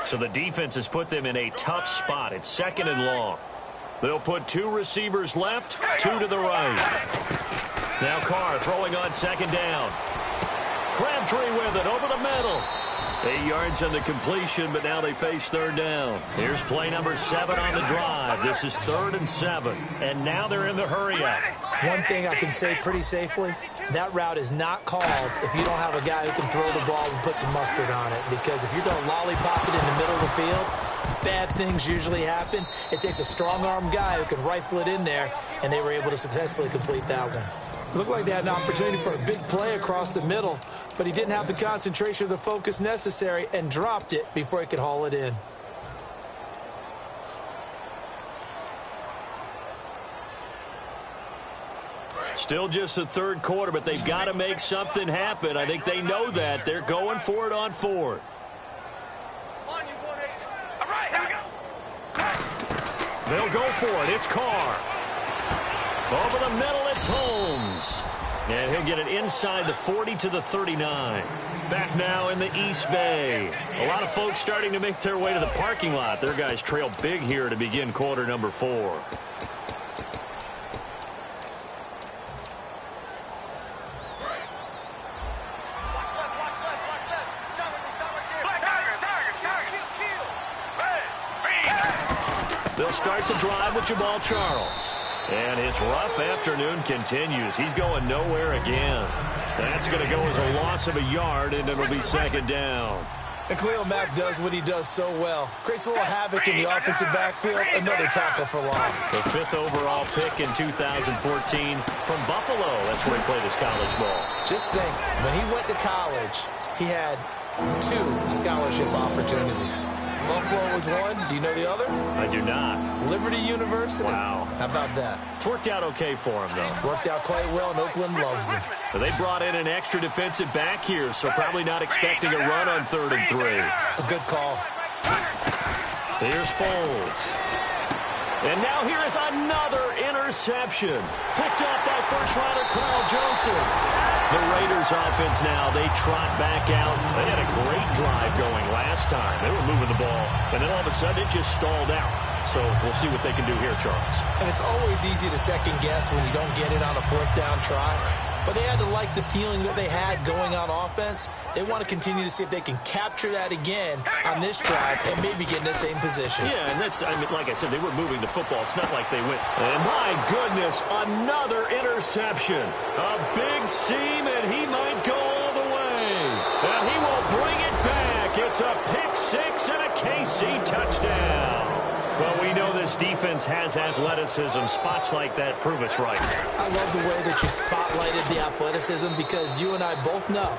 So the defense has put them in a tough spot. It's second and long. They'll put 2 receivers left, 2 to the right. Now Carr throwing on second down. Crabtree with it over the middle. 8 yards on the completion, but now they face third down. Here's play number 7 on the drive. This is 3rd and 7, and now they're in the hurry-up. One thing I can say pretty safely, that route is not called if you don't have a guy who can throw the ball and put some mustard on it. Because if you're going to lollipop it in the middle of the field, bad things usually happen. It takes a strong-arm guy who can rifle it in there, and they were able to successfully complete that one. Looked like they had an opportunity for a big play across the middle, but he didn't have the concentration or the focus necessary and dropped it before he could haul it in. Still just the third quarter, but they've got to make something happen. I think they know that. They're going for it on 4th. They'll go for it. It's Carr. Over the middle, it's Holmes. And he'll get it inside the 40 to the 39. Back now in the East Bay. A lot of folks starting to make their way to the parking lot. Their guys trail big here to begin quarter number 4. They'll start the drive with Jamal Charles. And his rough afternoon continues. He's going nowhere again. That's going to go as a loss of a yard, and it'll be second down. And Khalil Mack does what he does so well. Creates a little havoc in the offensive backfield. Another tackle for loss. The 5th overall pick in 2014 from Buffalo. That's where he played his college ball. Just think, when he went to college, he had 2 scholarship opportunities. Buffalo was one. Do you know the other? I do not. Liberty University. Wow. How about that? It's worked out okay for him, though. Worked out quite well, and Oakland loves him. But they brought in an extra defensive back here, so probably not expecting a run on 3rd and 3. A good call. Here's Foles. And now here is another interception. Picked up by first-rounder Carl Joseph. The Raiders offense now, they trot back out. They had a great drive going last time. They were moving the ball, and then all of a sudden it just stalled out. So we'll see what they can do here, Charles. And it's always easy to second-guess when you don't get it on a 4th down try. But they had to like the feeling that they had going on offense. They want to continue to see if they can capture that again on this drive and maybe get in the same position. Yeah, and that's, I mean, like I said, they were moving the football. It's not like they went. And my goodness, another interception. A big seam, and he might go all the way. And he will bring it back. It's a pick 6 and a KC touchdown. Well, we know this defense has athleticism. Spots like that prove us right. I love the way that you spotlighted the athleticism because you and I both know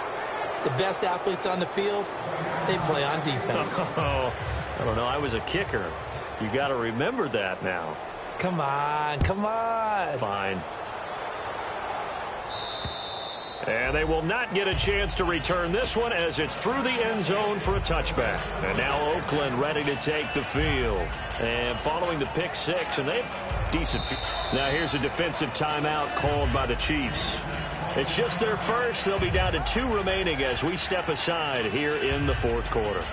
the best athletes on the field, they play on defense. Oh, I don't know. I was a kicker. You got to remember that now. Come on, come on. Fine. And they will not get a chance to return this one as it's through the end zone for a touchback. And now Oakland ready to take the field. And following the pick 6, and they decent field. Now here's a defensive timeout called by the Chiefs. It's just their first. They'll be down to 2 remaining as we step aside here in the 4th quarter.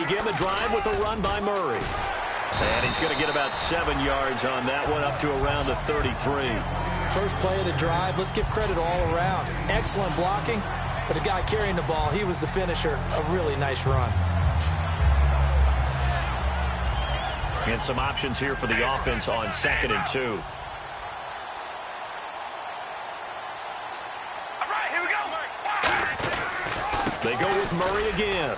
begin the drive with a run by Murray. And he's going to get about 7 yards on that one, up to around the 33. First play of the drive, let's give credit all around. Excellent blocking, but the guy carrying the ball, he was the finisher. A really nice run. And some options here for the offense on 2nd and 2. All right, here we go. They go with Murray again.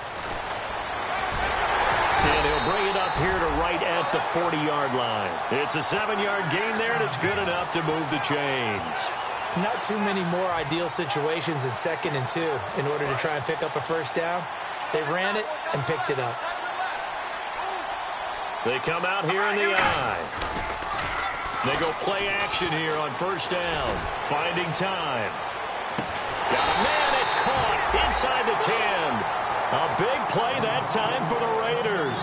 And he'll bring it up here to right at the 40-yard line. It's a 7-yard gain there, and it's good enough to move the chains. Not too many more ideal situations in 2nd and 2 in order to try and pick up a first down. They ran it and picked it up. They come out here in the eye. They go play action here on first down. Finding time. Got a man, it's caught inside the 10. A big play that time for the Raiders.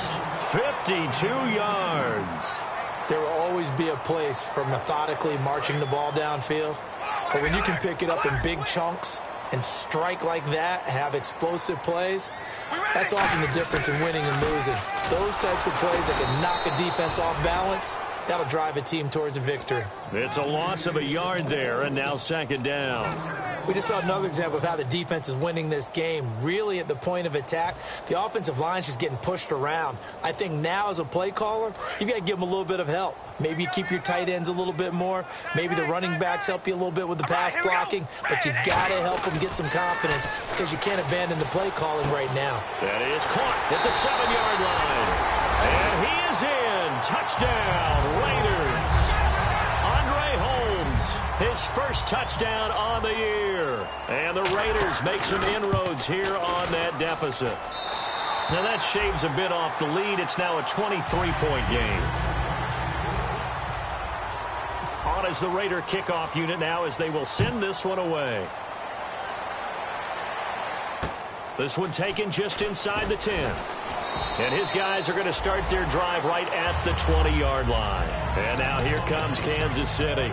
52 yards. There will always be a place for methodically marching the ball downfield. But when you can pick it up in big chunks and strike like that, have explosive plays, that's often the difference in winning and losing. Those types of plays that can knock a defense off balance, that'll drive a team towards a victory. It's a loss of a yard there, and now 2nd down. We just saw another example of how the defense is winning this game. Really at the point of attack, the offensive line is just getting pushed around. I think now as a play caller, you've got to give them a little bit of help. Maybe you keep your tight ends a little bit more. Maybe the running backs help you a little bit with the pass blocking. But you've got to help them get some confidence because you can't abandon the play calling right now. That is caught at the 7-yard line. And he is in. Touchdown, Raiders. His first touchdown on the year. And the Raiders make some inroads here on that deficit. Now that shaves a bit off the lead. It's now a 23-point game. On as the Raider kickoff unit now as they will send this one away. This one taken just inside the 10. And his guys are going to start their drive right at the 20-yard line. And now here comes Kansas City.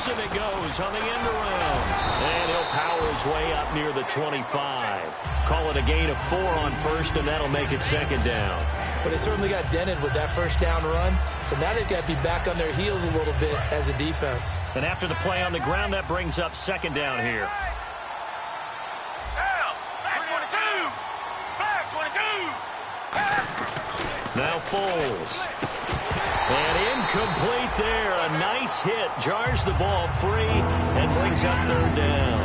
It goes on the end around. And he'll power his way up near the 25. Call it a gain of 4 on first, and that'll make it 2nd down. But they certainly got dented with that first down run. So now they've got to be back on their heels a little bit as a defense. And after the play on the ground, that brings up 2nd down here. Now Foles. And incomplete there. A nice hit. Jars the ball free and brings up 3rd down.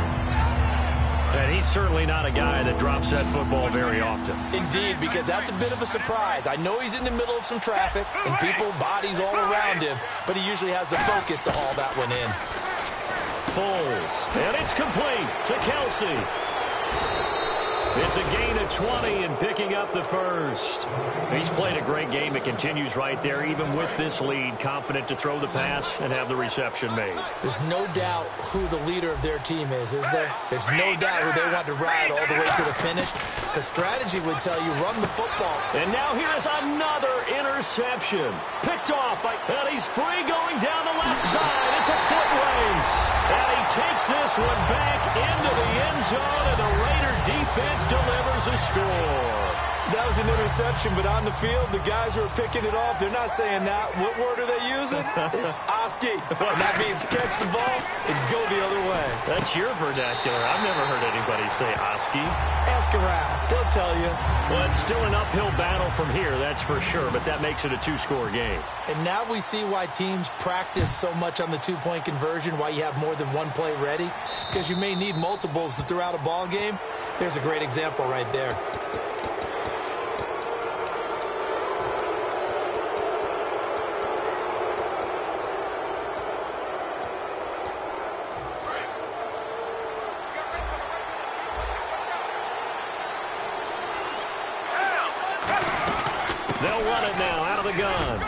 And he's certainly not a guy that drops that football very often. Indeed, because that's a bit of a surprise. I know he's in the middle of some traffic and people, bodies all around him, but he usually has the focus to haul that one in. Foles. And it's complete to Kelsey. It's a gain of 20 and picking up the first. He's played a great game. It continues right there, even with this lead, confident to throw the pass and have the reception made. There's no doubt who the leader of their team is there? There's no doubt who they want to ride all the way to the finish. The strategy would tell you run the football. And now here is another interception. Picked off by, and he's free going down the left side. It's a foot race. And he takes this one back into the end zone, and the Raider defense delivers a score. That was an interception, but on the field, the guys who are picking it off, they're not saying that. What word are they using? It's Oski. And that means catch the ball and go the other way. That's your vernacular. I've never heard anybody say Oski. Ask around. They'll tell you. Well, it's still an uphill battle from here, that's for sure, but that makes it a 2-score game. And now we see why teams practice so much on the 2-point conversion, why you have more than one play ready, because you may need multiples to throw out a ball game. There's a great example right there. They'll run it now out of the gun.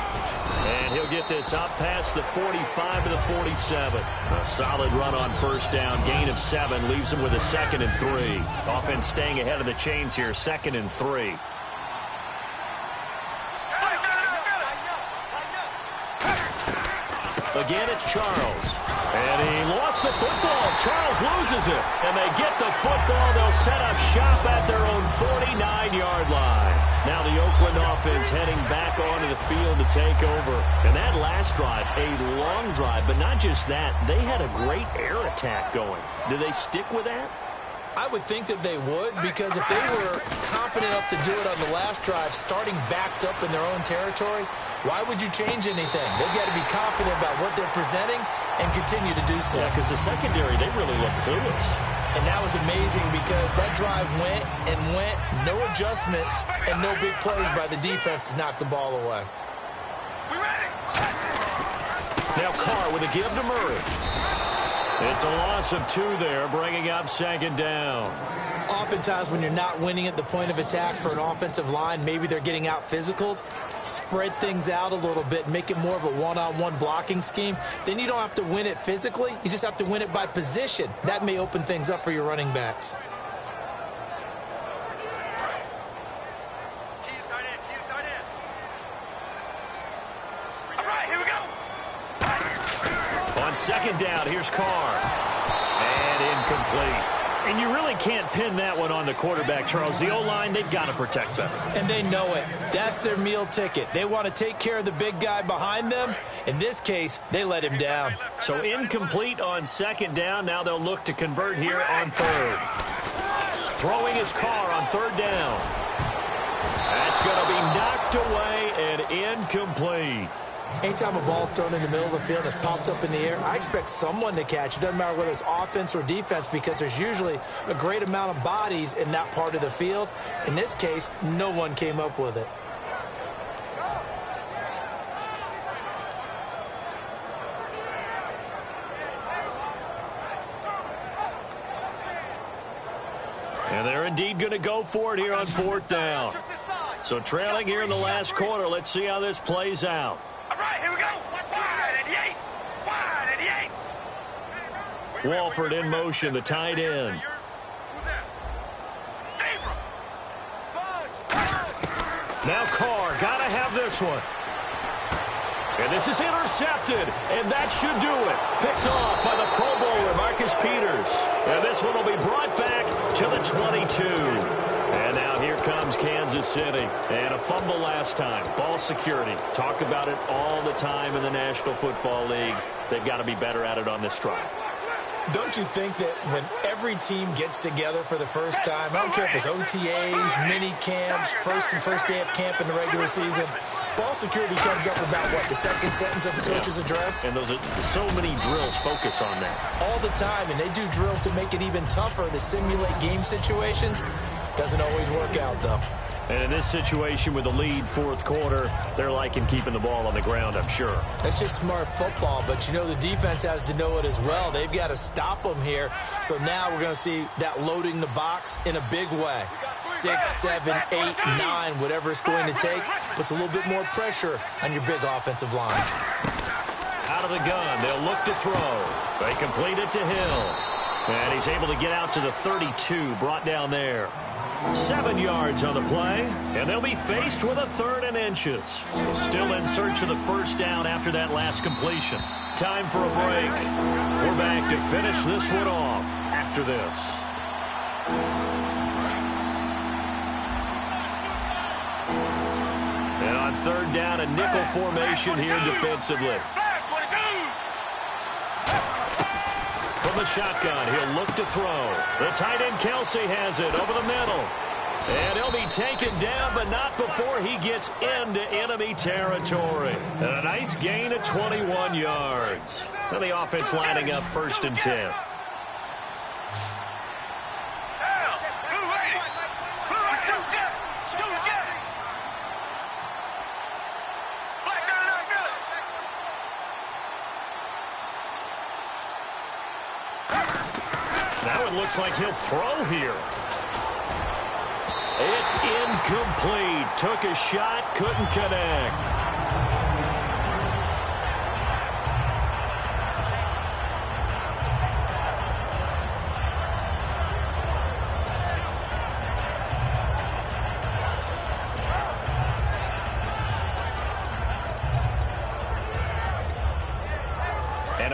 And he'll get this up past the 45 to the 47. A solid run on first down. Gain of 7 leaves him with a 2nd and 3. Offense staying ahead of the chains here. 2nd and 3. Again, it's Charles. And he lost the football. Charles loses it. And they get the football. They'll set up shop at their own 49-yard line. Now the Oakland offense heading back onto the field to take over. And that last drive, a long drive. But not just that, they had a great air attack going. Do they stick with that? I would think that they would, because if they were competent enough to do it on the last drive, starting backed up in their own territory, why would you change anything? They've got to be confident about what they're presenting and continue to do so. Yeah, because the secondary, they really look clueless. And that was amazing because that drive went and went, no adjustments, and no big plays by the defense to knock the ball away. Now Carr with a give to Murray. It's a loss of 2 there, bringing up 2nd down. Oftentimes when you're not winning at the point of attack for an offensive line, maybe they're getting out physical. Spread things out a little bit, make it more of a one-on-one blocking scheme. Then you don't have to win it physically. You just have to win it by position. That may open things up for your running backs. On 2nd down, here's Carr. And incomplete. And you really can't pin that one on the quarterback, Charles. The O-line, they've got to protect better. And they know it. That's their meal ticket. They want to take care of the big guy behind them. In this case, they let him down. So incomplete on 2nd down. Now they'll look to convert here on 3rd. Throwing his Carr on 3rd down. That's going to be knocked away and incomplete. Anytime a ball's thrown in the middle of the field and it's popped up in the air, I expect someone to catch it. Doesn't matter whether it's offense or defense, because there's usually a great amount of bodies in that part of the field. In this case, no one came up with it. And they're indeed going to go for it here on 4th down. So trailing here in the last quarter. Let's see how this plays out. All right, here we go. Wide 88. Wide 88. Walford in motion, the tight end. Now Carr, got to have this one. And this is intercepted, and that should do it. Picked off by the Pro Bowler, Marcus Peters. And this one will be brought back to the 22. And now here comes Kansas City. And a fumble last time. Ball security. Talk about it all the time in the National Football League. They've got to be better at it on this drive. Don't you think that when every team gets together for the first time, I don't care if it's OTAs, mini camps, first day of camp in the regular season, ball security comes up about, what, the second sentence of the coach's address? And those are so many drills focus on that. All the time, and they do drills to make it even tougher to simulate game situations. Doesn't always work out, though. And in this situation with the lead 4th quarter, they're liking keeping the ball on the ground, I'm sure. That's just smart football, but you know the defense has to know it as well. They've got to stop them here. So now we're going to see that loading the box in a big way. 6, 7, 8, 9, whatever it's going to take, puts a little bit more pressure on your big offensive line. Out of the gun, they'll look to throw. They complete it to Hill. And he's able to get out to the 32, brought down there. 7 yards on the play, and they'll be faced with a 3rd and inches. So still in search of the first down after that last completion. Time for a break. We're back to finish this one off after this. And on 3rd down, a nickel formation here defensively. From the shotgun, he'll look to throw. The tight end, Kelsey, has it over the middle. And he'll be taken down, but not before he gets into enemy territory. And a nice gain of 21 yards. Now the offense lining up 1st and 10. Now it looks like he'll throw here. It's incomplete. Took a shot, couldn't connect.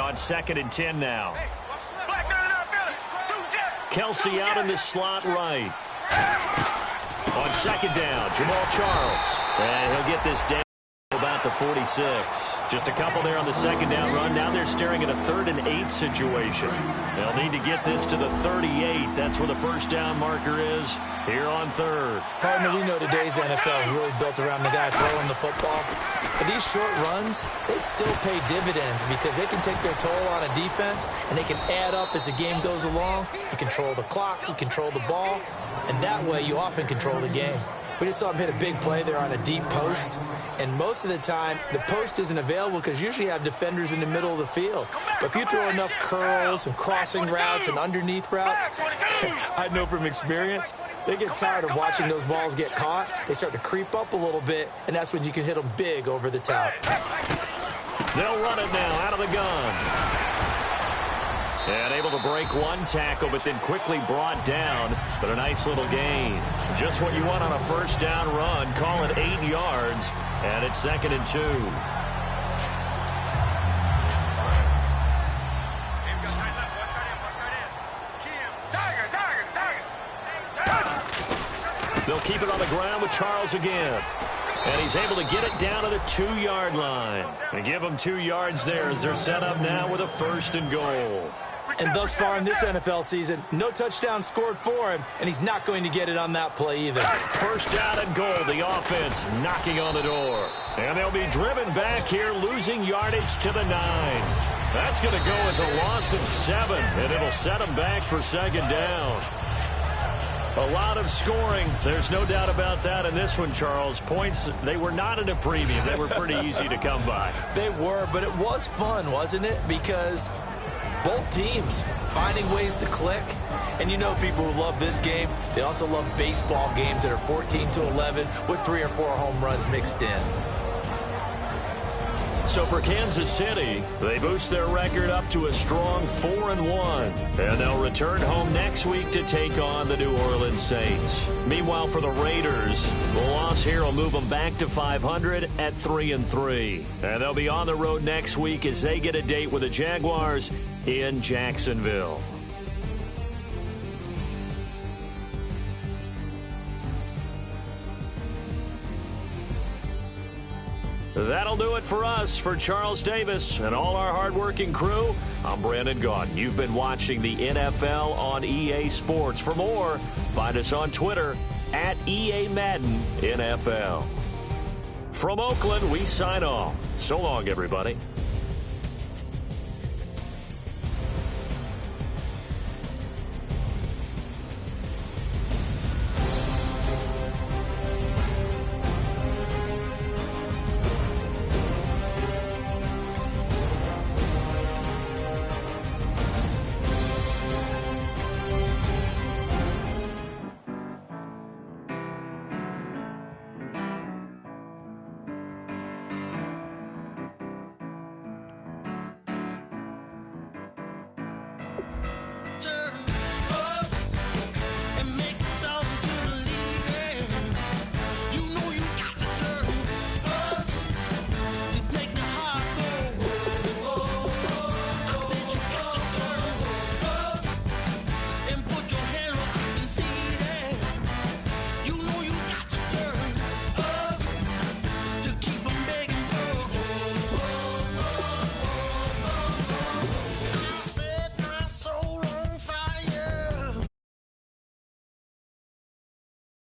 on 2nd and 10 now. Kelsey out in the slot right. On 2nd down, Jamal Charles. And he'll get this down about the 46. Just a couple there on the 2nd down run. Now they're staring at a 3rd and 8 situation. They'll need to get this to the 38. That's where the first down marker is here on 3rd. Partner, we know today's NFL is really built around the guy throwing the football. But these short runs, they still pay dividends because they can take their toll on a defense and they can add up as the game goes along. You control the clock, you control the ball, and that way you often control the game. We just saw him hit a big play there on a deep post. And most of the time, the post isn't available because usually you have defenders in the middle of the field. But if you throw enough curls and crossing routes and underneath routes, I know from experience, they get tired of watching those balls get caught. They start to creep up a little bit, and that's when you can hit them big over the top. They'll run it now out of the gun. And able to break one tackle, but then quickly brought down. But a nice little gain. Just what you want on a first down run. Call it 8 yards. And it's 2nd and 2. They'll keep it on the ground with Charles again. And he's able to get it down to the 2-yard line. And give them 2 yards there as they're set up now with a 1st and goal. And thus far in this NFL season, no touchdown scored for him, and he's not going to get it on that play either. First down and goal, the offense knocking on the door. And they'll be driven back here, losing yardage to the 9. That's going to go as a loss of 7, and it'll set them back for 2nd down. A lot of scoring. There's no doubt about that in this one, Charles. Points, they were not in a premium. They were pretty easy to come by. They were, but it was fun, wasn't it? Because both teams finding ways to click. And you know people who love this game, they also love baseball games that are 14-11 with 3 or 4 home runs mixed in. So for Kansas City, they boost their record up to a strong 4-1. And they'll return home next week to take on the New Orleans Saints. Meanwhile, for the Raiders, the loss here will move them back to 500 at 3-3. And they'll be on the road next week as they get a date with the Jaguars in Jacksonville. That'll do it for us. For Charles Davis and all our hardworking crew, I'm Brandon Gaudin. You've been watching the NFL on EA Sports. For more, find us on Twitter at EA Madden NFL. From Oakland, we sign off. So long, everybody.